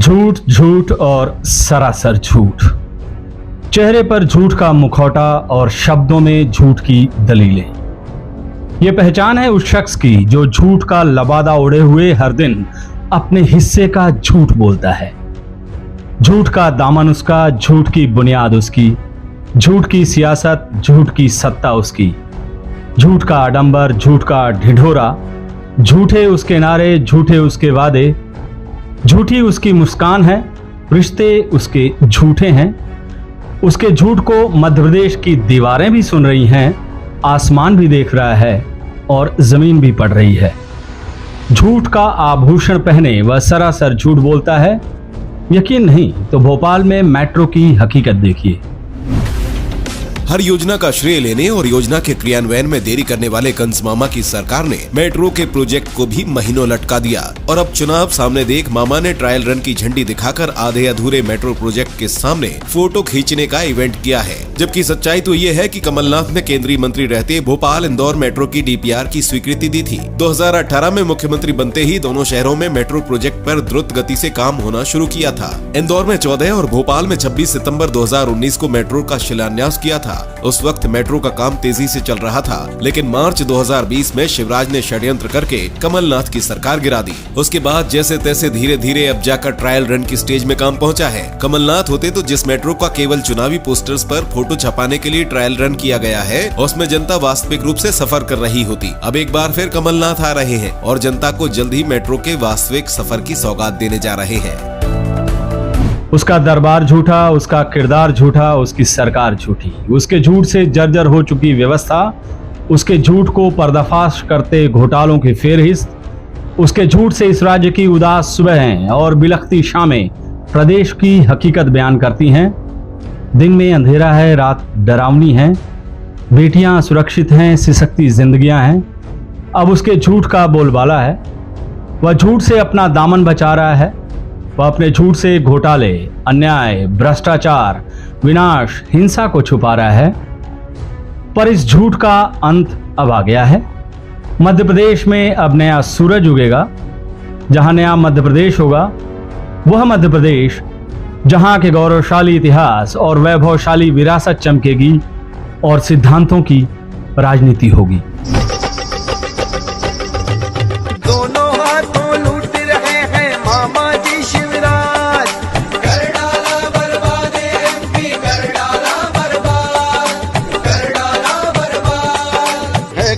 झूठ, झूठ और सरासर झूठ। चेहरे पर झूठ का मुखौटा और शब्दों में झूठ की दलीलें। ये पहचान है उस शख्स की जो झूठ का लबादा ओढ़े हुए हर दिन अपने हिस्से का झूठ बोलता है। झूठ का दामन उसका, झूठ की बुनियाद उसकी, झूठ की सियासत, झूठ की सत्ता उसकी, झूठ का आडंबर, झूठ का ढिढोरा, झूठे उसके नारे, झूठे उसके वादे, झूठी उसकी मुस्कान है, रिश्ते उसके झूठे हैं। उसके झूठ को मध्य प्रदेश की दीवारें भी सुन रही हैं, आसमान भी देख रहा है और जमीन भी पड़ रही है। झूठ का आभूषण पहने वह सरासर झूठ बोलता है। यकीन नहीं तो भोपाल में मेट्रो की हकीकत देखिए। हर योजना का श्रेय लेने और योजना के क्रियान्वयन में देरी करने वाले कंस मामा की सरकार ने मेट्रो के प्रोजेक्ट को भी महीनों लटका दिया और अब चुनाव सामने देख मामा ने ट्रायल रन की झंडी दिखाकर आधे अधूरे मेट्रो प्रोजेक्ट के सामने फोटो खींचने का इवेंट किया है। जबकि सच्चाई तो ये है कि कमलनाथ ने केंद्रीय मंत्री रहते भोपाल इंदौर मेट्रो की DPR की स्वीकृति दी थी। 2018 में मुख्यमंत्री बनते ही दोनों शहरों में मेट्रो प्रोजेक्ट पर द्रुत गति से काम होना शुरू किया था। इंदौर में 14 और भोपाल में 26 सितंबर 2019 को मेट्रो का शिलान्यास किया था। उस वक्त मेट्रो का काम तेजी से चल रहा था, लेकिन मार्च 2020 में शिवराज ने षड्यंत्र करके कमलनाथ की सरकार गिरा दी। उसके बाद जैसे तैसे धीरे धीरे अब जाकर ट्रायल रन की स्टेज में काम पहुंचा है। कमलनाथ होते तो जिस मेट्रो का केवल चुनावी पोस्टर्स पर फोटो छपाने के लिए ट्रायल रन किया गया है, उसमें जनता वास्तविक रूप से सफर कर रही होती। अब एक बार फिर कमलनाथ आ रहे हैं और जनता को जल्द ही मेट्रो के वास्तविक सफर की सौगात देने जा रहे हैं। उसका दरबार झूठा, उसका किरदार झूठा, उसकी सरकार झूठी। उसके झूठ से जर्जर हो चुकी व्यवस्था, उसके झूठ को पर्दाफाश करते घोटालों की फेरहिस्त, उसके झूठ से इस राज्य की उदास सुबहें और बिलखती शामें प्रदेश की हकीकत बयान करती हैं। दिन में अंधेरा है, रात डरावनी है, बेटियां सुरक्षित हैं, सिसकती जिंदगियां हैं। अब उसके झूठ का बोलबाला है। वह झूठ से अपना दामन बचा रहा है। वह अपने झूठ से घोटाले, अन्याय, भ्रष्टाचार, विनाश, हिंसा को छुपा रहा है। पर इस झूठ का अंत अब आ गया है। मध्य प्रदेश में अब नया सूरज उगेगा। जहां नया मध्य प्रदेश होगा, वह मध्य प्रदेश जहां के गौरवशाली इतिहास और वैभवशाली विरासत चमकेगी और सिद्धांतों की राजनीति होगी।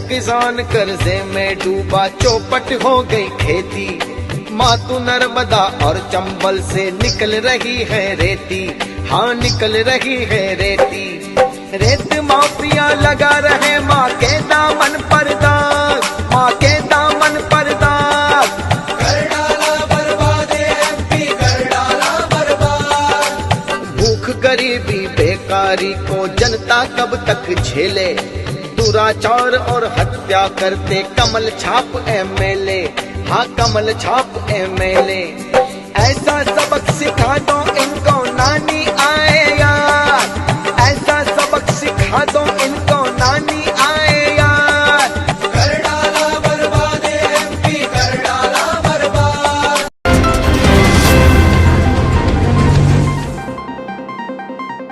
किसान कर्जे में डूबा, चौपट हो गई खेती। मातू नर्मदा और चंबल से निकल रही है रेती। हाँ, निकल रही है रेती। रेत माफिया लगा रहे माँ के दामन पर दाग, माँ के दामन पर दाग। कर डाला बर्बाद MP, कर डाला बर्बाद। भूख, गरीबी, बेकारी को जनता कब तक झेले। दुराचार और हत्या करते कमल छाप MLA। हाँ, कमल छाप MLA। ऐसा सबक सिखा दो इनको नानी आए यार, ऐसा सबक सिखा दो